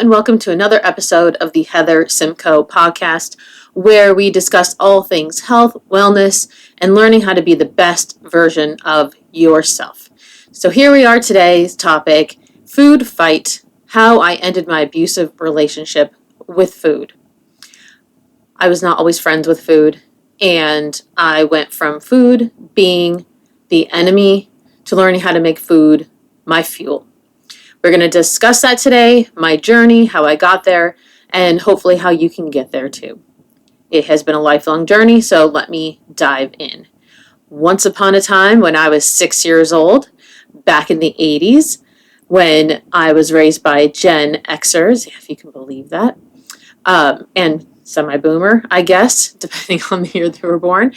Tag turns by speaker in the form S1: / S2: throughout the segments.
S1: and welcome to another episode of the Heather Simcoe podcast, where we discuss all things health, wellness, and learning how to be the best version of yourself. So here we are today's topic, food fight, how I ended my abusive relationship with food. I was not always friends with food, and I went from food being the enemy to learning how to make food my fuel. We're going to discuss that today, my journey, how I got there, and hopefully how you can get there too. It has been a lifelong journey, so let me dive in. Once upon a time when I was 6 years old, back in the 80s, when I was raised by Gen Xers, if you can believe that, and semi-boomer, I guess, depending on the year they were born.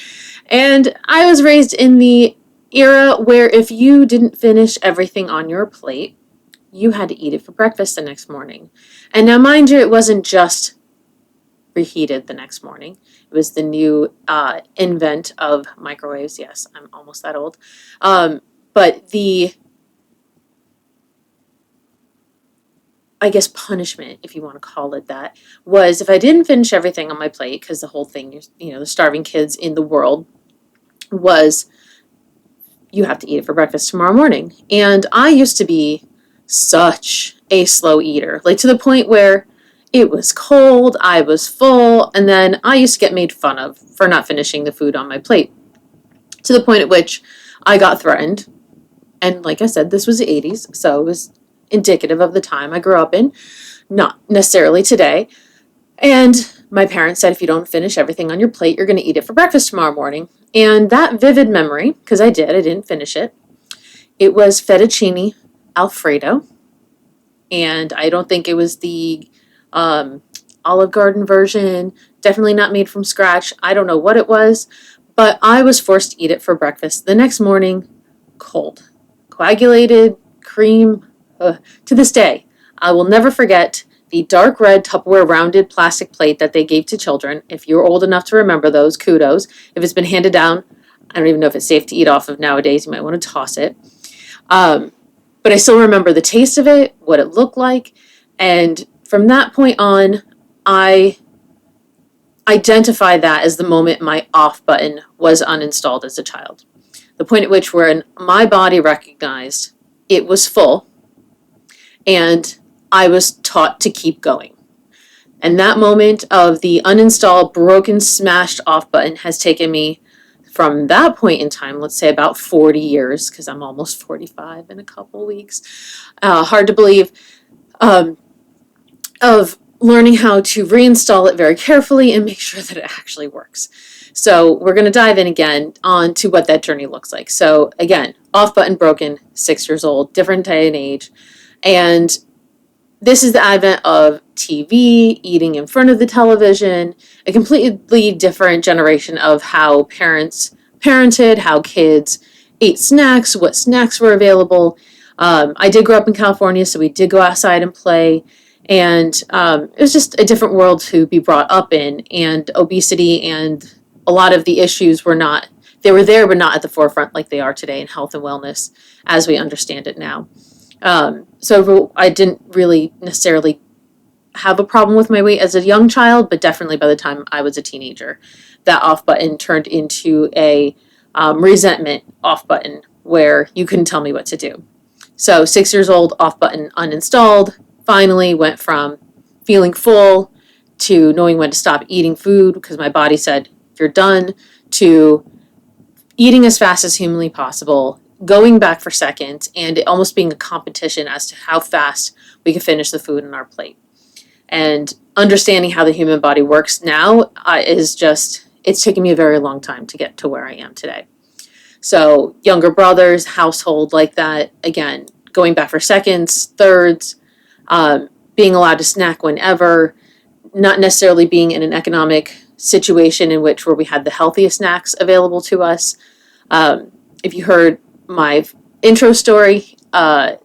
S1: And I was raised in the era where if you didn't finish everything on your plate, you had to eat it for breakfast the next morning. And now, mind you, it wasn't just reheated the next morning. It was the new invent of microwaves. Yes, I'm almost that old. But the, I guess, punishment, if you want to call it that, was if I didn't finish everything on my plate, because the whole thing, the starving kids in the world was, you have to eat it for breakfast tomorrow morning. And I used to be such a slow eater, like to the point where it was cold, I was full, and then I used to get made fun of for not finishing the food on my plate, to the point at which I got threatened. And like I said, this was the 80s, so it was indicative of the time I grew up in, not necessarily today. And my parents said, if you don't finish everything on your plate, you're going to eat it for breakfast tomorrow morning. And that vivid memory, because I didn't finish it, it was fettuccine Alfredo, and I don't think it was the Olive Garden version, definitely not made from scratch. I don't know what it was, but I was forced to eat it for breakfast the next morning, cold, coagulated cream. To this day, I will never forget the dark red Tupperware rounded plastic plate that they gave to children. If you're old enough to remember those, kudos. If it's been handed down, I don't even know if it's safe to eat off of nowadays. You might want to toss it. But I still remember the taste of it, what it looked like, and from that point on, I identify that as the moment my off button was uninstalled as a child. The point at which when my body recognized it was full, and I was taught to keep going. And that moment of the uninstall, broken, smashed off button has taken me from that point in time, let's say about 40 years, because I'm almost 45 in a couple weeks, hard to believe, of learning how to reinstall it very carefully and make sure that it actually works. So we're going to dive in again on to what that journey looks like. So again, off button broken, 6 years old, different day and age. And this is the advent of TV, eating in front of the television, a completely different generation of how parents parented, how kids ate snacks, what snacks were available. I did grow up in California, so we did go outside and play. And it was just a different world to be brought up in. And obesity and a lot of the issues they were there, but not at the forefront like they are today in health and wellness as we understand it now. So I didn't really necessarily have a problem with my weight as a young child, but definitely by the time I was a teenager, that off button turned into a resentment off button where you couldn't tell me what to do. So 6 years old, off button uninstalled, finally went from feeling full to knowing when to stop eating food because my body said, you're done, to eating as fast as humanly possible, going back for seconds, and it almost being a competition as to how fast we can finish the food on our plate. And understanding how the human body works now it's taken me a very long time to get to where I am today. So younger brothers, household like that, again, going back for seconds, thirds, being allowed to snack whenever, not necessarily being in an economic situation where we had the healthiest snacks available to us. If you heard my intro story, at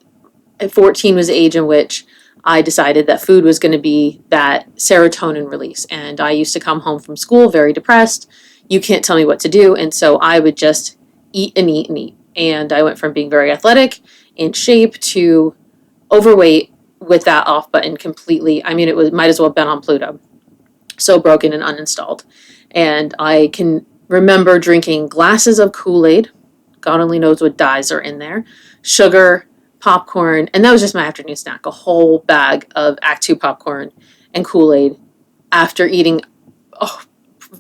S1: 14 was the age in which I decided that food was going to be that serotonin release. And I used to come home from school very depressed. You can't tell me what to do. And so I would just eat and eat and eat. And I went from being very athletic, in shape, to overweight with that off button completely. I mean, might as well have been on Pluto. So broken and uninstalled. And I can remember drinking glasses of Kool-Aid. God only knows what dyes are in there. Sugar, popcorn, and that was just my afternoon snack. A whole bag of Act 2 popcorn and Kool-Aid after eating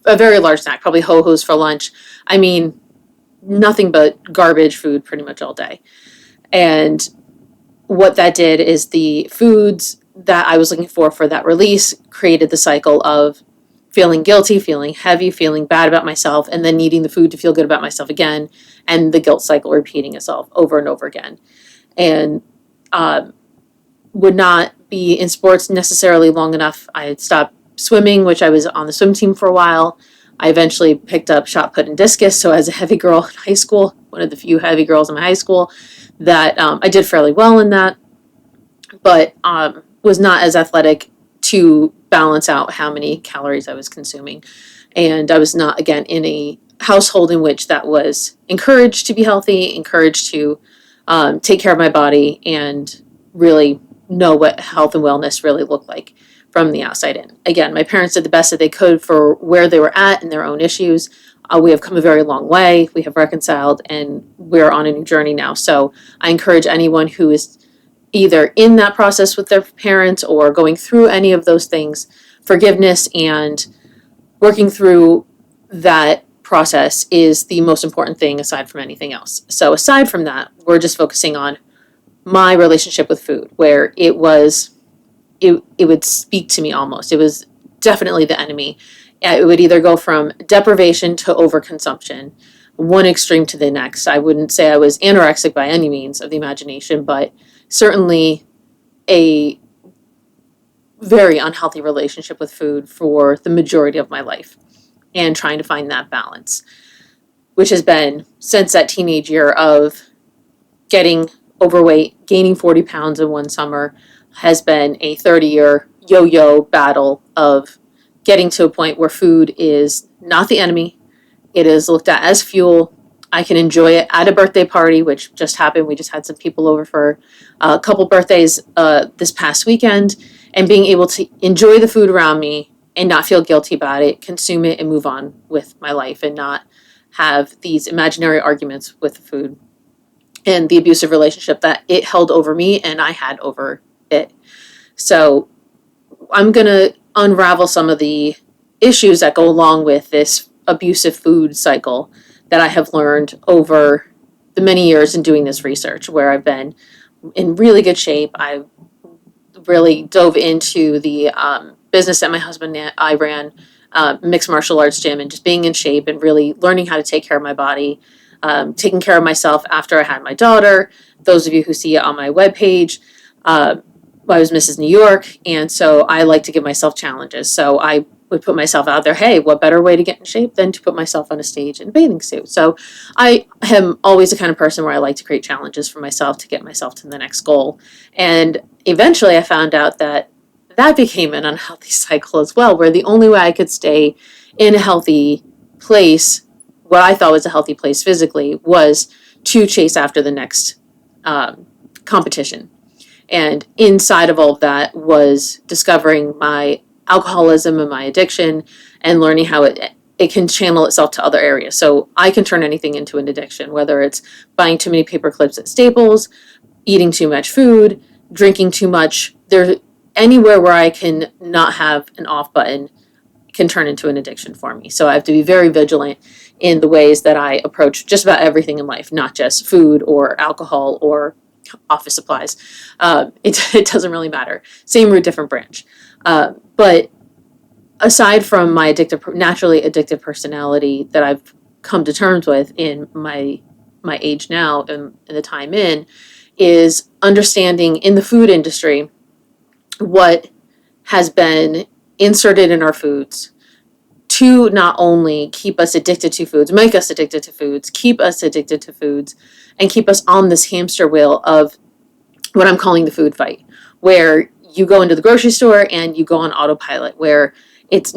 S1: a very large snack, probably Ho-Ho's for lunch. I mean, nothing but garbage food pretty much all day. And what that did is the foods that I was looking for that release created the cycle of feeling guilty, feeling heavy, feeling bad about myself, and then needing the food to feel good about myself again, and the guilt cycle repeating itself over and over again. And would not be in sports necessarily long enough. I had stopped swimming, which I was on the swim team for a while. I eventually picked up shot put and discus. So as a heavy girl in high school, one of the few heavy girls in my high school, that I did fairly well in that, but was not as athletic to balance out how many calories I was consuming. And I was not, again, in a household in which that was encouraged to be healthy, encouraged to take care of my body, and really know what health and wellness really looked like from the outside in. Again, my parents did the best that they could for where they were at and their own issues. We have come a very long way. We have reconciled, and we're on a new journey now. So I encourage anyone who is either in that process with their parents or going through any of those things, forgiveness and working through that process is the most important thing aside from anything else. So aside from that, we're just focusing on my relationship with food, where it would speak to me almost. It was definitely the enemy. It would either go from deprivation to overconsumption, one extreme to the next. I wouldn't say I was anorexic by any means of the imagination, but certainly a very unhealthy relationship with food for the majority of my life, and trying to find that balance, which has been since that teenage year of getting overweight, gaining 40 pounds in one summer, has been a 30-year yo-yo battle of getting to a point where food is not the enemy. It is looked at as fuel. I can enjoy it at a birthday party, which just happened. We just had some people over for a couple birthdays this past weekend, and being able to enjoy the food around me and not feel guilty about it, consume it, and move on with my life, and not have these imaginary arguments with the food and the abusive relationship that it held over me and I had over it. So I'm going to unravel some of the issues that go along with this abusive food cycle that I have learned over the many years in doing this research, where I've been in really good shape. I really dove into the business that my husband and I ran, mixed martial arts gym, and just being in shape and really learning how to take care of my body, taking care of myself after I had my daughter. Those of you who see it on my webpage, I was Mrs. New York, and so I like to give myself challenges. So I would put myself out there, hey, what better way to get in shape than to put myself on a stage in a bathing suit? So I am always the kind of person where I like to create challenges for myself to get myself to the next goal. And eventually I found out that that became an unhealthy cycle as well, where the only way I could stay in a healthy place, what I thought was a healthy place physically, was to chase after the next competition. And inside of all of that was discovering my alcoholism and my addiction, and learning how it can channel itself to other areas. So I can turn anything into an addiction, whether it's buying too many paper clips at Staples, eating too much food, drinking too much. Anywhere where I can not have an off button can turn into an addiction for me. So I have to be very vigilant in the ways that I approach just about everything in life, not just food or alcohol or office supplies. It doesn't really matter. Same root, different branch. But aside from my naturally addictive personality that I've come to terms with in my age now and the time in, is understanding in the food industry what has been inserted in our foods to not only keep us addicted to foods, make us addicted to foods, keep us addicted to foods, and keep us on this hamster wheel of what I'm calling the food fight, where you go into the grocery store and you go on autopilot, where it's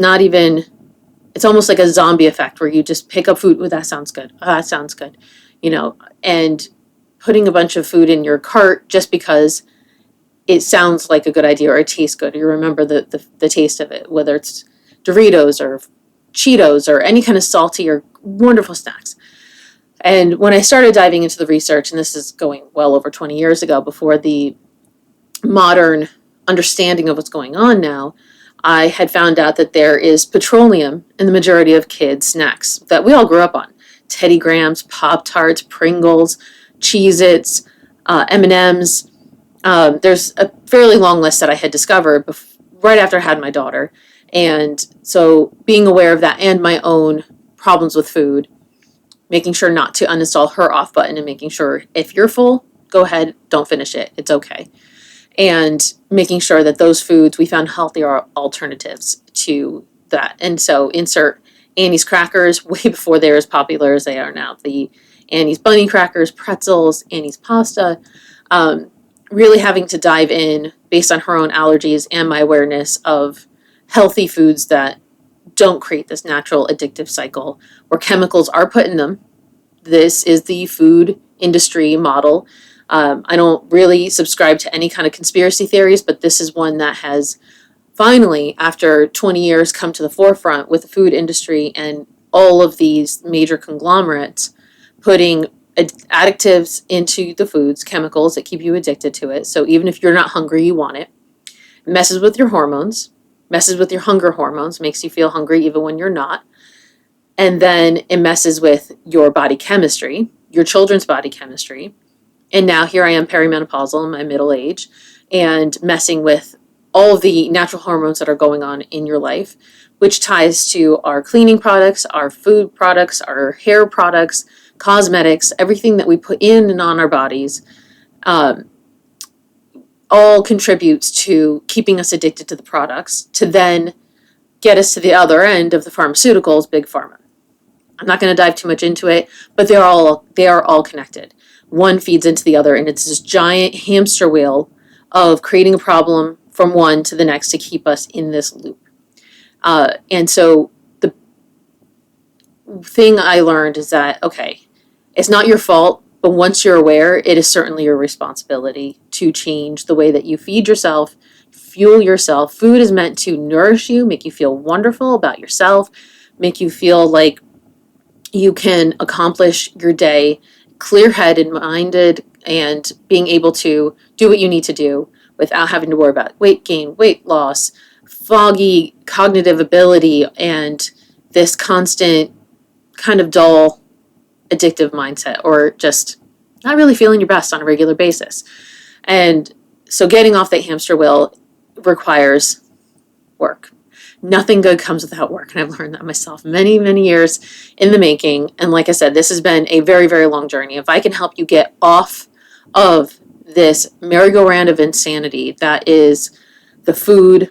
S1: almost like a zombie effect, where you just pick up food. Oh, that sounds good. Oh, that sounds good. And putting a bunch of food in your cart just because it sounds like a good idea or it tastes good. You remember the taste of it, whether it's Doritos or Cheetos or any kind of salty or wonderful snacks. And when I started diving into the research, and this is going well over 20 years ago, before the modern understanding of what's going on now, I had found out that there is petroleum in the majority of kids' snacks that we all grew up on. Teddy Grahams, Pop-Tarts, Pringles, Cheez-Its, M&Ms. There's a fairly long list that I had discovered right after I had my daughter. And so being aware of that and my own problems with food, making sure not to uninstall her off button and making sure if you're full, go ahead, don't finish it. It's okay. And making sure that those foods, we found healthier alternatives to that. And so insert Annie's crackers way before they're as popular as they are now. The Annie's bunny crackers, pretzels, Annie's pasta. Really having to dive in based on her own allergies and my awareness of healthy foods that don't create this natural addictive cycle where chemicals are put in them. This is the food industry model. I don't really subscribe to any kind of conspiracy theories, but this is one that has finally, after 20 years, come to the forefront with the food industry and all of these major conglomerates putting additives into the foods, chemicals that keep you addicted to it. So even if you're not hungry, you want it. It messes with your hormones, messes with your hunger hormones, makes you feel hungry even when you're not. And then it messes with your body chemistry, your children's body chemistry. And now here I am perimenopausal in my middle age and messing with all of the natural hormones that are going on in your life, which ties to our cleaning products, our food products, our hair products, cosmetics, everything that we put in and on our bodies, all contributes to keeping us addicted to the products to then get us to the other end of the pharmaceuticals, big pharma. I'm not going to dive too much into it, but they are all connected. One feeds into the other, and it's this giant hamster wheel of creating a problem from one to the next to keep us in this loop. And so the thing I learned is that, okay, it's not your fault, but once you're aware, it is certainly your responsibility to change the way that you feed yourself, fuel yourself. Food is meant to nourish you, make you feel wonderful about yourself, make you feel like you can accomplish your day clear-headed, minded, and being able to do what you need to do without having to worry about weight gain, weight loss, foggy cognitive ability, and this constant kind of dull, addictive mindset, or just not really feeling your best on a regular basis. And so getting off that hamster wheel requires work. Nothing good comes without work, and I've learned that myself many, many years in the making. And like I said, this has been a very, very long journey. If I can help you get off of this merry-go-round of insanity that is the food,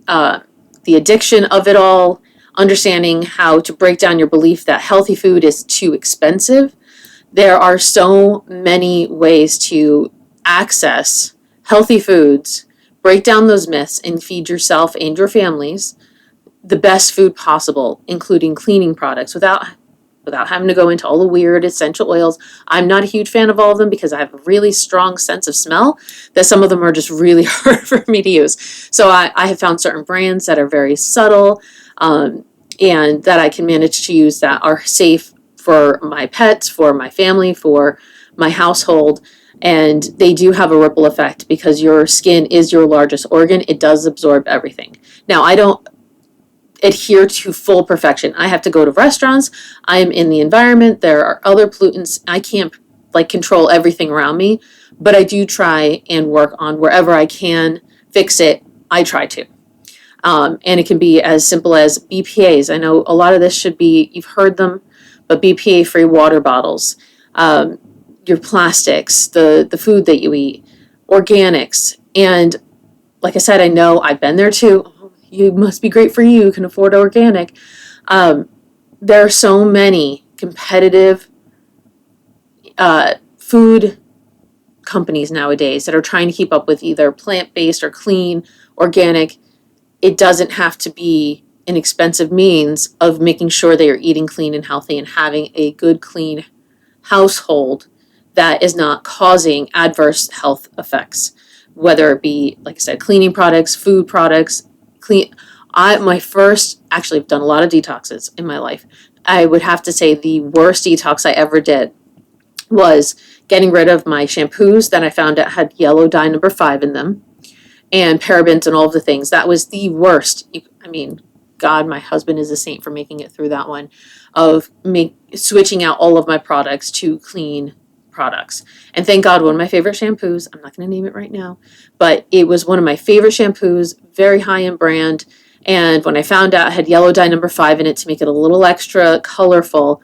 S1: the addiction of it all, understanding how to break down your belief that healthy food is too expensive. There are so many ways to access healthy foods, break down those myths, and feed yourself and your families the best food possible, including cleaning products, without having to go into all the weird essential oils. I'm not a huge fan of all of them because I have a really strong sense of smell that some of them are just really hard for me to use. So I have found certain brands that are very subtle, and that I can manage to use that are safe for my pets, for my family, for my household. And they do have a ripple effect because your skin is your largest organ. It does absorb everything. Now, I don't adhere to full perfection. I have to go to restaurants. I am in the environment. There are other pollutants. I can't control everything around me, but I do try and work on wherever I can fix it. I try to. And it can be as simple as BPAs. I know a lot of this should be, you've heard them, but BPA-free water bottles, your plastics, the food that you eat, organics. And like I said, I know I've been there too. You must be great for you can afford organic. There are so many competitive food companies nowadays that are trying to keep up with either plant-based or clean, organic. It doesn't have to be an expensive means of making sure they are eating clean and healthy and having a good, clean household that is not causing adverse health effects. whether it be, like I said, cleaning products, food products, actually I've done a lot of detoxes in my life. I would have to say the worst detox I ever did was getting rid of my shampoos that I found out had yellow dye number 5 in them and parabens and all of the things. That was the worst. God, my husband is a saint for making it through that one, of switching out all of my products to clean products. And thank God, one of my favorite shampoos, I'm not going to name it right now, but it was one of my favorite shampoos, very high-end brand. And when I found out it had yellow dye number 5 in it to make it a little extra colorful,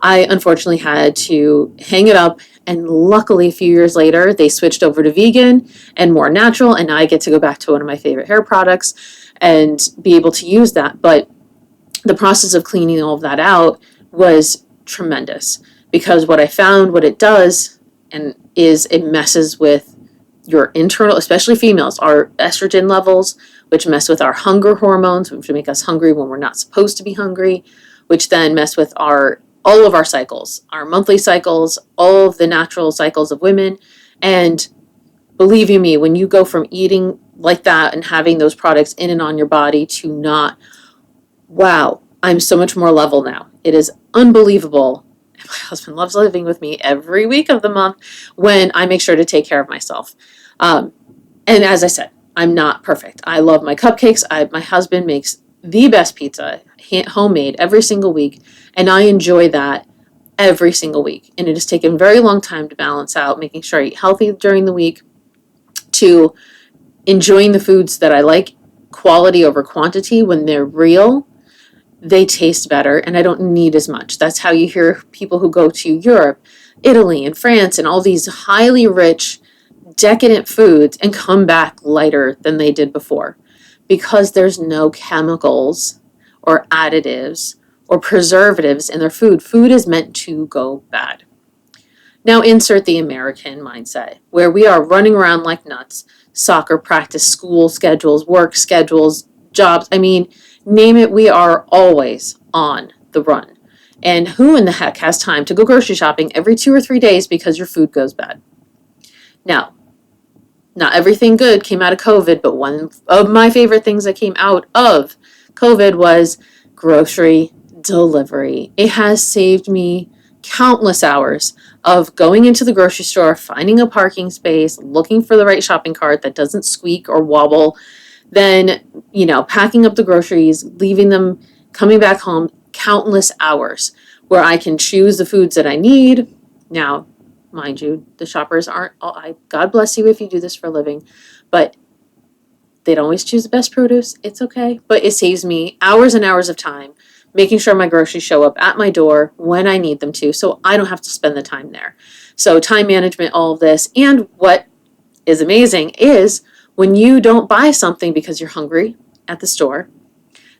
S1: I unfortunately had to hang it up. And luckily, a few years later, they switched over to vegan and more natural. And now I get to go back to one of my favorite hair products and be able to use that. But the process of cleaning all of that out was tremendous, because what I found, what it does, and is it messes with your internal, especially females, our estrogen levels, which mess with our hunger hormones, which make us hungry when we're not supposed to be hungry, which then mess with all of our cycles, our monthly cycles, all of the natural cycles of women. And believe you me, when you go from eating like that and having those products in and on your body to not, wow, I'm so much more level now. It is unbelievable. And my husband loves living with me every week of the month when I make sure to take care of myself. And as I said, I'm not perfect. I love my cupcakes. My husband makes the best pizza, homemade, every single week. And I enjoy that every single week. And it has taken a very long time to balance out, making sure I eat healthy during the week, to enjoying the foods that I like, quality over quantity. When they're real, they taste better and I don't need as much. That's how you hear people who go to Europe, Italy, and France and all these highly rich, decadent foods and come back lighter than they did before, because there's no chemicals or additives or preservatives in their food. Food is meant to go bad. Now insert the American mindset, where we are running around like nuts, soccer practice, school schedules, work schedules, jobs. Name it, we are always on the run. And who in the heck has time to go grocery shopping every 2 or 3 days because your food goes bad? Now, not everything good came out of COVID, but one of my favorite things that came out of COVID was grocery delivery. It has saved me countless hours of going into the grocery store, finding a parking space, looking for the right shopping cart that doesn't squeak or wobble, then, packing up the groceries, leaving them, coming back home, countless hours where I can choose the foods that I need. Now, mind you, the shoppers aren't all, God bless you if you do this for a living, but they don't always choose the best produce. It's okay. But it saves me hours and hours of time making sure my groceries show up at my door when I need them to, so I don't have to spend the time there. So time management, all of this. And what is amazing is when you don't buy something because you're hungry at the store,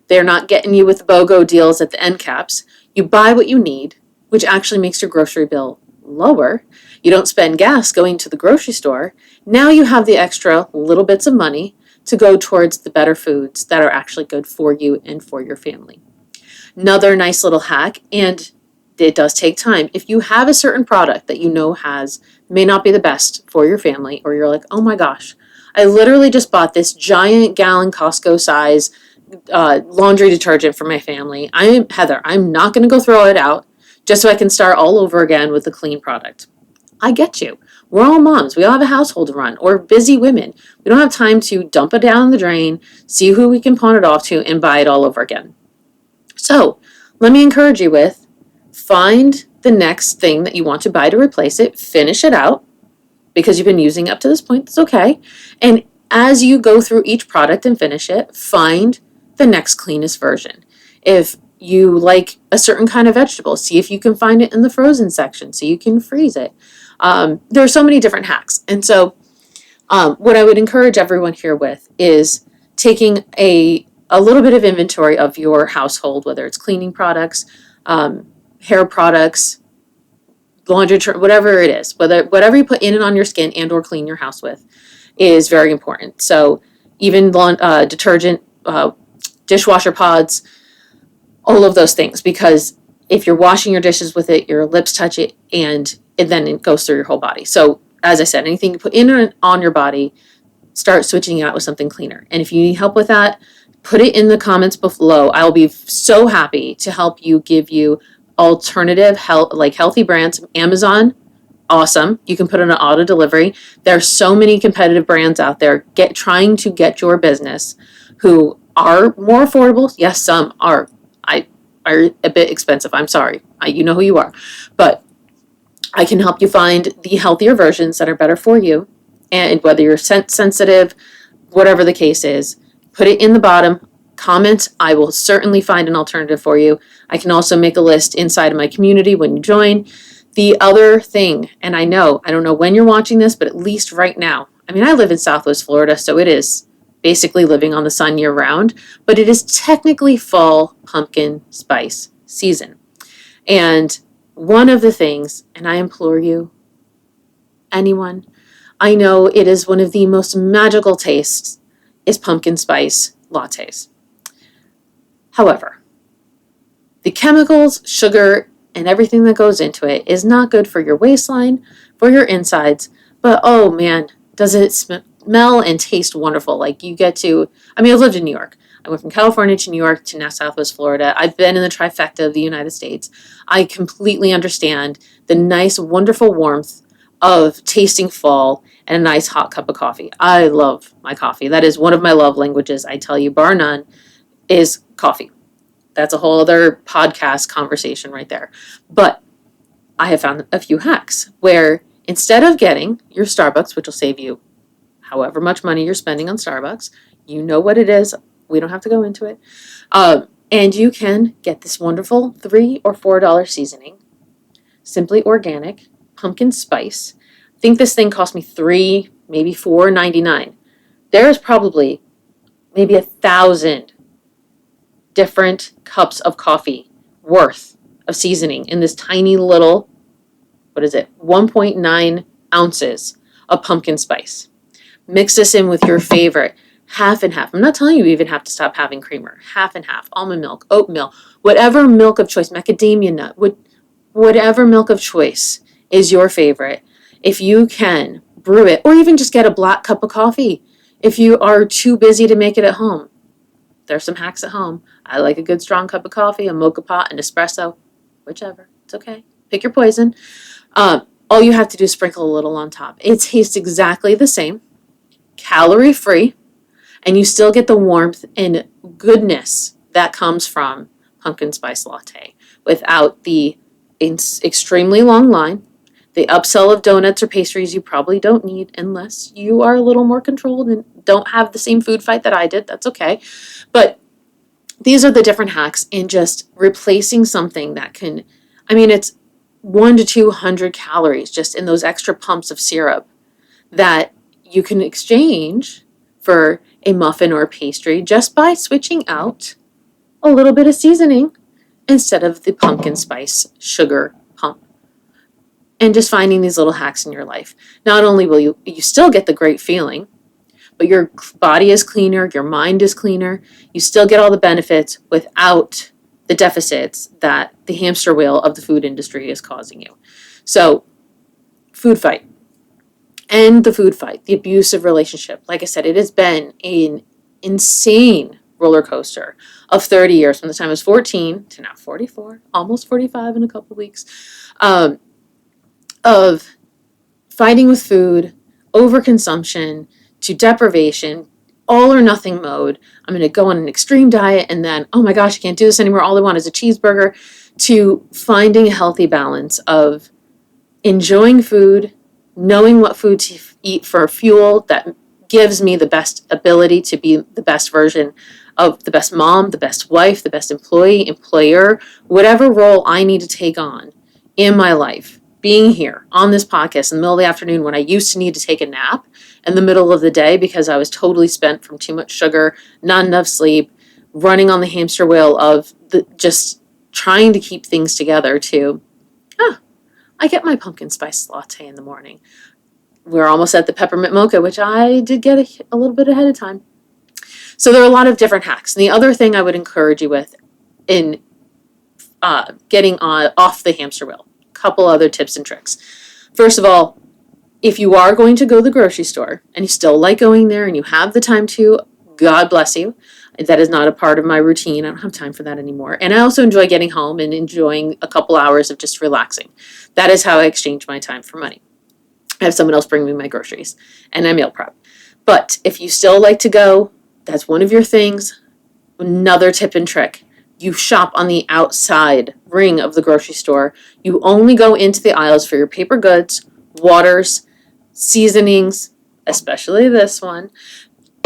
S1: they're not getting you with BOGO deals at the end caps. You buy what you need, which actually makes your grocery bill lower. You don't spend gas going to the grocery store. Now you have the extra little bits of money to go towards the better foods that are actually good for you and for your family. Another nice little hack, and it does take time. If you have a certain product that you know may not be the best for your family, or you're like, oh my gosh, I literally just bought this giant gallon Costco size laundry detergent for my family. Heather, I'm not going to go throw it out just so I can start all over again with a clean product. I get you. We're all moms. We all have a household to run, or busy women. We don't have time to dump it down the drain, see who we can pawn it off to, and buy it all over again. So let me encourage you with, find the next thing that you want to buy to replace it, finish it out, because you've been using it up to this point. It's okay. And as you go through each product and finish it, find the next cleanest version. If you like a certain kind of vegetable, see if you can find it in the frozen section so you can freeze it. There are so many different hacks. And so what I would encourage everyone here with is taking a little bit of inventory of your household, whether it's cleaning products, hair products, laundry, whatever it is, whatever you put in and on your skin and or clean your house with is very important. So even detergent, dishwasher pods, all of those things, because if you're washing your dishes with it, your lips touch it, and then it goes through your whole body. So as I said, anything you put in and on your body start switching out with something cleaner. And if you need help with that, put it in the comments below. I'll be so happy to help you, give you alternative healthy brands. Amazon, awesome. You can put in an auto delivery. There are so many competitive brands out there trying to get your business who are more affordable. Yes, some are a bit expensive. I'm sorry. You know who you are. But I can help you find the healthier versions that are better for you. And whether you're sensitive, whatever the case is, put it in the bottom, comment. I will certainly find an alternative for you. I can also make a list inside of my community when you join. The other thing, and I don't know when you're watching this, but at least right now, I mean, I live in Southwest Florida, so it is basically living on the sun year round, but it is technically fall pumpkin spice season. And one of the things, and I implore you, anyone, I know it is one of the most magical tastes, is pumpkin spice lattes. However, the chemicals, sugar, and everything that goes into it is not good for your waistline, for your insides, but oh man, does it smell and taste wonderful. Like you get to, I've lived in New York. I went from California to New York to now Southwest Florida. I've been in the trifecta of the United States. I completely understand the nice, wonderful warmth of tasting fall and a nice hot cup of coffee. I love my coffee. That is one of my love languages, I tell you, bar none, is coffee. That's a whole other podcast conversation right there. But I have found a few hacks where instead of getting your Starbucks, which will save you however much money you're spending on Starbucks, you know what it is. We don't have to go into it. And you can get this wonderful $3 or $4 seasoning, simply organic, pumpkin spice. I think this thing cost me $3, maybe $4.99. There's probably maybe 1,000 different cups of coffee worth of seasoning in this tiny little, 1.9 ounces of pumpkin spice. Mix this in with your favorite, half and half. I'm not telling you even have to stop having creamer. Half and half, almond milk, oatmeal, whatever milk of choice, macadamia nut, whatever milk of choice is your favorite. If you can brew it, or even just get a black cup of coffee if you are too busy to make it at home. There's some hacks at home. I like a good strong cup of coffee, a mocha pot, an espresso, whichever. It's okay. Pick your poison. All you have to do is sprinkle a little on top. It tastes exactly the same, calorie-free, and you still get the warmth and goodness that comes from pumpkin spice latte without the extremely long line, the upsell of donuts or pastries you probably don't need unless you are a little more controlled and don't have the same food fight that I did. That's okay. But these are the different hacks in just replacing something that can, it's 100 to 200 calories just in those extra pumps of syrup that you can exchange for a muffin or a pastry just by switching out a little bit of seasoning instead of the pumpkin spice sugar pump. And just finding these little hacks in your life. Not only will you still get the great feeling, but your body is cleaner, your mind is cleaner. You still get all the benefits without the deficits that the hamster wheel of the food industry is causing you. So, food fight. End the food fight, the abusive relationship. Like I said, it has been an insane roller coaster of 30 years from the time I was 14 to now 44, almost 45 in a couple weeks, of fighting with food, overconsumption, to deprivation, all or nothing mode. I'm going to go on an extreme diet and then, oh my gosh, I can't do this anymore. All I want is a cheeseburger, to finding a healthy balance of enjoying food, knowing what food to eat for fuel that gives me the best ability to be the best version of the best mom, the best wife, the best employee, employer, whatever role I need to take on in my life. Being here on this podcast in the middle of the afternoon when I used to need to take a nap in the middle of the day because I was totally spent from too much sugar, not enough sleep, running on the hamster wheel of just trying to keep things together to, I get my pumpkin spice latte in the morning. We're almost at the peppermint mocha, which I did get a little bit ahead of time. So there are a lot of different hacks. And the other thing I would encourage you with in getting off the hamster wheel, couple other tips and tricks. First of all, If you are going to go to the grocery store and you still like going there and you have the time to, God bless you. That is not a part of my routine. I don't have time for that anymore. And I also enjoy getting home and enjoying a couple hours of just relaxing. That is how I exchange my time for money. I have someone else bring me my groceries and I meal prep. But if you still like to go, that's one of your things. Another tip and trick. You shop on the outside ring of the grocery store. You only go into the aisles for your paper goods, waters, seasonings, especially this one.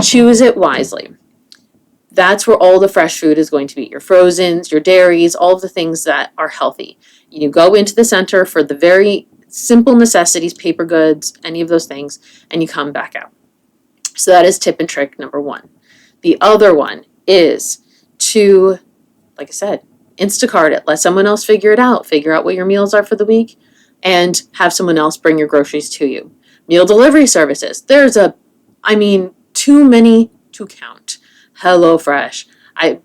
S1: Choose it wisely. That's where all the fresh food is going to be. Your frozens, your dairies, all of the things that are healthy. You go into the center for the very simple necessities, paper goods, any of those things, and you come back out. So that is tip and trick number 1. The other one is to, like I said, Instacart it. Let someone else figure it out. Figure out what your meals are for the week and have someone else bring your groceries to you. Meal delivery services. Too many to count. HelloFresh. I'm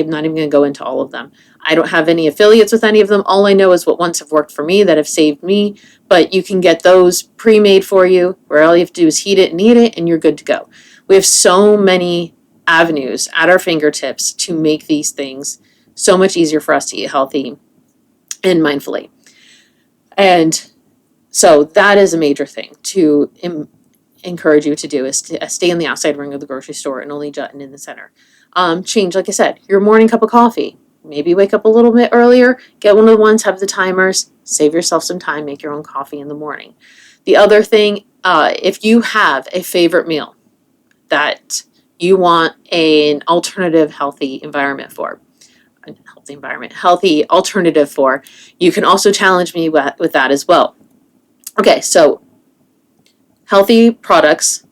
S1: not even going to go into all of them. I don't have any affiliates with any of them. All I know is what ones have worked for me that have saved me, but you can get those pre-made for you where all you have to do is heat it and eat it and you're good to go. We have so many avenues at our fingertips to make these things so much easier for us to eat healthy and mindfully. And so that is a major thing to encourage you to do, is to stay in the outside ring of the grocery store and only jut in the center. Change, like I said, your morning cup of coffee. Maybe wake up a little bit earlier, get one of the ones, have the timers, save yourself some time, make your own coffee in the morning. The other thing, if you have a favorite meal that you want an alternative healthy alternative for, you can also challenge me with that as well. Okay, so healthy products,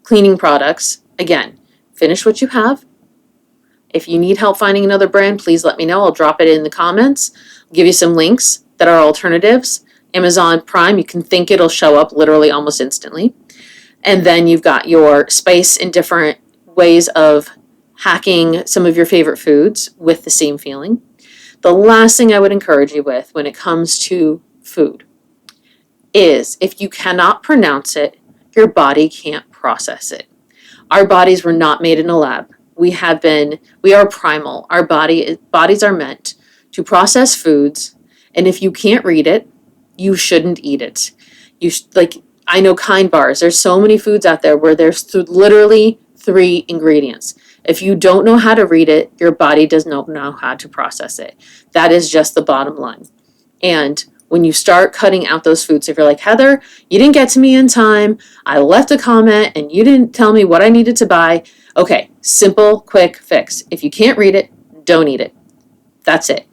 S1: cleaning products, again, finish what you have. If you need help finding another brand, please let me know. I'll drop it in the comments. I'll give you some links that are alternatives. Amazon Prime, you can think it'll show up literally almost instantly. And then you've got your spice and different ways of hacking some of your favorite foods with the same feeling. The last thing I would encourage you with when it comes to food is, if you cannot pronounce it, your body can't process it. Our bodies were not made in a lab. We are primal. Our bodies are meant to process foods, and if you can't read it, you shouldn't eat it. I know Kind bars. There's so many foods out there where there's literally 3 ingredients. If you don't know how to read it, your body does not know how to process it. That is just the bottom line. And when you start cutting out those foods, if you're like, Heather, you didn't get to me in time, I left a comment and you didn't tell me what I needed to buy. Okay, simple, quick fix. If you can't read it, don't eat it. That's it.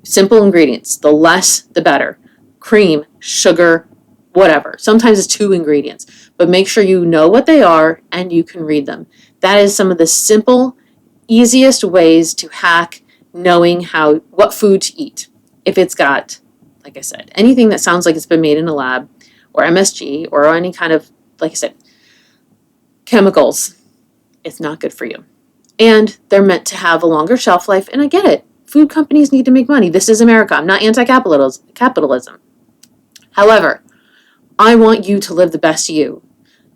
S1: Simple ingredients. The less, the better. Cream, sugar, whatever. Sometimes it's 2 ingredients, but make sure you know what they are and you can read them. That is some of the simple, easiest ways to hack knowing what food to eat. If it's got, like I said, anything that sounds like it's been made in a lab, or MSG, or any kind of, like I said, chemicals, it's not good for you. And they're meant to have a longer shelf life, and I get it. Food companies need to make money. This is America. I'm not anti-capitalism. However, I want you to live the best you,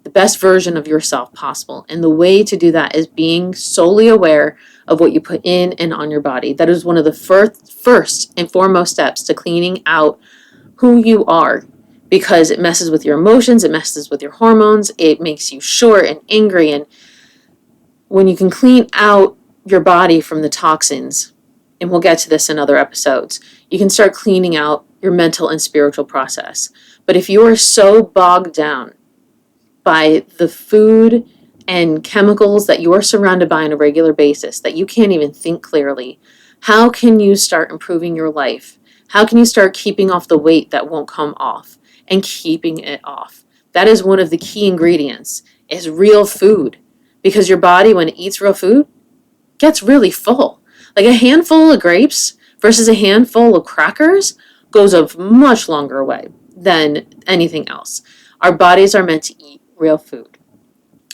S1: the best version of yourself possible. And the way to do that is being solely aware of what you put in and on your body. That is one of the first and foremost steps to cleaning out who you are, because it messes with your emotions, it messes with your hormones, it makes you short and angry. And when you can clean out your body from the toxins, and we'll get to this in other episodes, you can start cleaning out your mental and spiritual process. But if you are so bogged down by the food and chemicals that you are surrounded by on a regular basis that you can't even think clearly, how can you start improving your life? How can you start keeping off the weight that won't come off and keeping it off? That is one of the key ingredients, is real food. Because your body, when it eats real food, gets really full. Like a handful of grapes versus a handful of crackers goes a much longer way than anything else. Our bodies are meant to eat real food.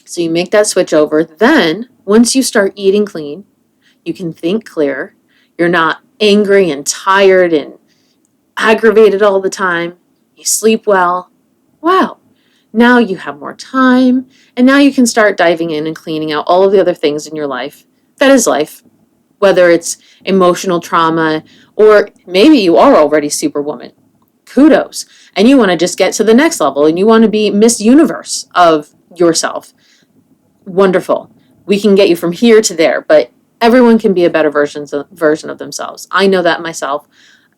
S1: So you make that switch over. Then, once you start eating clean, you can think clear. You're not angry and tired and aggravated all the time. You sleep well. Wow, now you have more time, and now you can start diving in and cleaning out all of the other things in your life. That is life, whether it's emotional trauma, or maybe you are already Superwoman. Kudos. And you want to just get to the next level and you want to be Miss Universe of yourself. Wonderful. We can get you from here to there, but everyone can be a better version of themselves. I know that myself.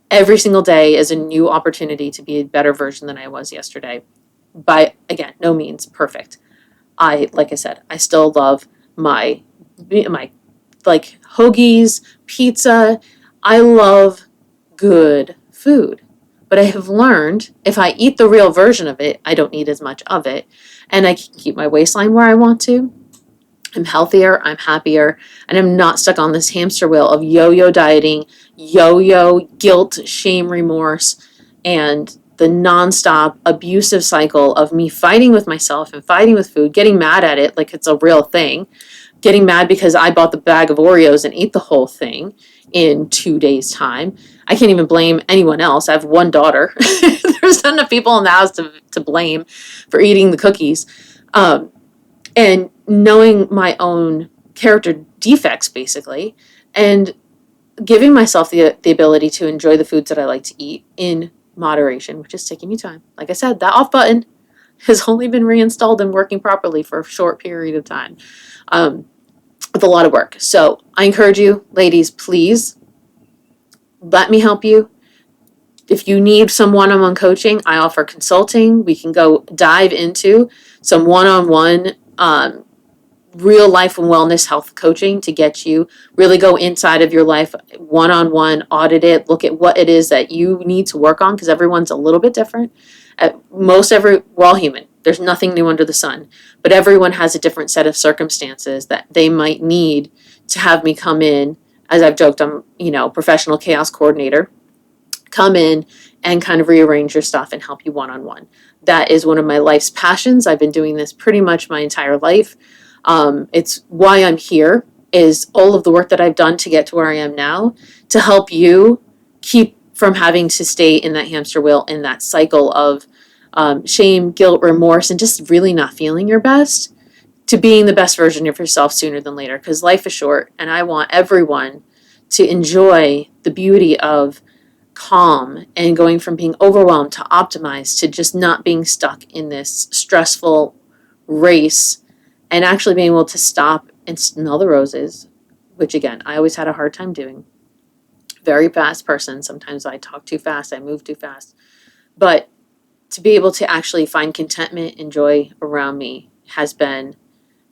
S1: Every single day is a new opportunity to be a better version than I was yesterday. By, again, no means perfect. Like I said, I still love my like hoagies, pizza. I love good food. But I have learned if I eat the real version of it, I don't need as much of it. And I can keep my waistline where I want to. I'm healthier, I'm happier, and I'm not stuck on this hamster wheel of yo yo dieting, yo yo guilt, shame, remorse, and the nonstop abusive cycle of me fighting with myself and fighting with food, getting mad at it like it's a real thing, getting mad because I bought the bag of Oreos and ate the whole thing in 2 days' time. I can't even blame anyone else. I have one daughter. There's not enough people in the house to blame for eating the cookies. And knowing my own character defects, basically, and giving myself the ability to enjoy the foods that I like to eat in moderation, which is taking me time. Like I said, that off button has only been reinstalled and working properly for a short period of time. With a lot of work. So I encourage you, ladies, please let me help you. If you need some one-on-one coaching, I offer consulting. We can go dive into some one-on-one real life and wellness health coaching to get you really go inside of your life one-on-one, audit it, look at what it is that you need to work on, because everyone's a little bit different. We're all human. There's nothing new under the sun, but everyone has a different set of circumstances that they might need to have me come in. As I've joked, I'm, professional chaos coordinator, come in and kind of rearrange your stuff and help you one-on-one. That is one of my life's passions. I've been doing this pretty much my entire life. It's why I'm here, is all of the work that I've done to get to where I am now, to help you keep from having to stay in that hamster wheel, in that cycle of shame, guilt, remorse, and just really not feeling your best, to being the best version of yourself sooner than later, because life is short, and I want everyone to enjoy the beauty of calm and going from being overwhelmed to optimized to just not being stuck in this stressful race, and actually being able to stop and smell the roses, which again, I always had a hard time doing. Very fast person. Sometimes I talk too fast, I move too fast. But to be able to actually find contentment and joy around me has been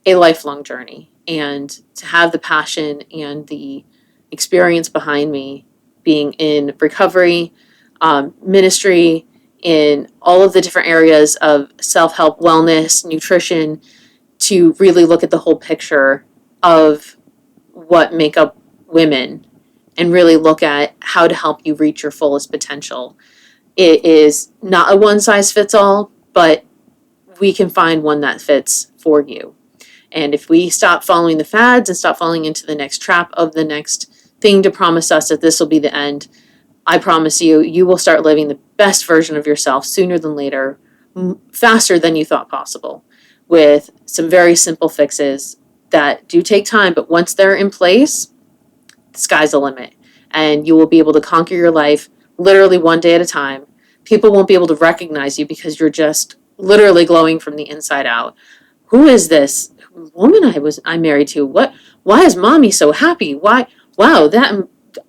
S1: a lifelong journey. And to have the passion and the experience behind me, being in recovery, ministry, in all of the different areas of self-help, wellness, nutrition, to really look at the whole picture of what make up women and really look at how to help you reach your fullest potential. It is not a one size fits all, but we can find one that fits for you. And if we stop following the fads and stop falling into the next trap of the next thing to promise us that this will be the end, I promise you, you will start living the best version of yourself sooner than later, faster than you thought possible, with some very simple fixes that do take time, but once they're in place, the sky's the limit. And you will be able to conquer your life literally one day at a time. People won't be able to recognize you because you're just literally glowing from the inside out. Who is this woman I'm married to? Why is mommy so happy? Wow,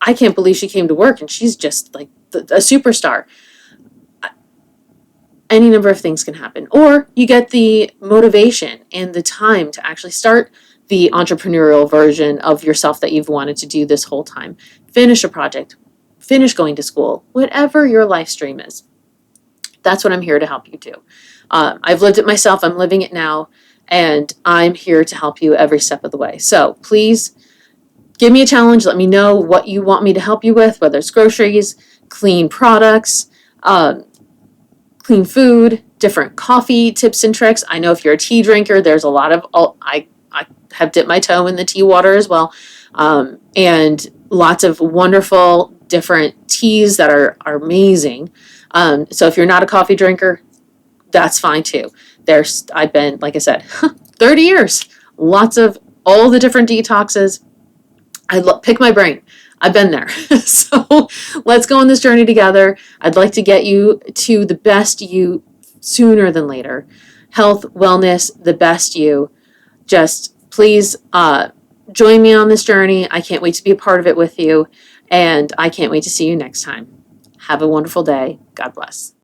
S1: I can't believe she came to work and she's just like a superstar. Any number of things can happen. Or you get the motivation and the time to actually start the entrepreneurial version of yourself that you've wanted to do this whole time. Finish a project, finish going to school, whatever your life stream is. That's what I'm here to help you do. I've lived it myself, I'm living it now, and I'm here to help you every step of the way. So please give me a challenge. Let me know what you want me to help you with, whether it's groceries, clean products, clean food, different coffee tips and tricks. I know if you're a tea drinker, there's a lot of, I have dipped my toe in the tea water as well. And lots of wonderful different teas that are amazing. So if you're not a coffee drinker, that's fine too. I've been, like I said, 30 years, lots of all the different detoxes. Pick my brain. I've been there. So let's go on this journey together. I'd like to get you to the best you sooner than later. Health, wellness, the best you. Just please join me on this journey. I can't wait to be a part of it with you. And I can't wait to see you next time. Have a wonderful day. God bless.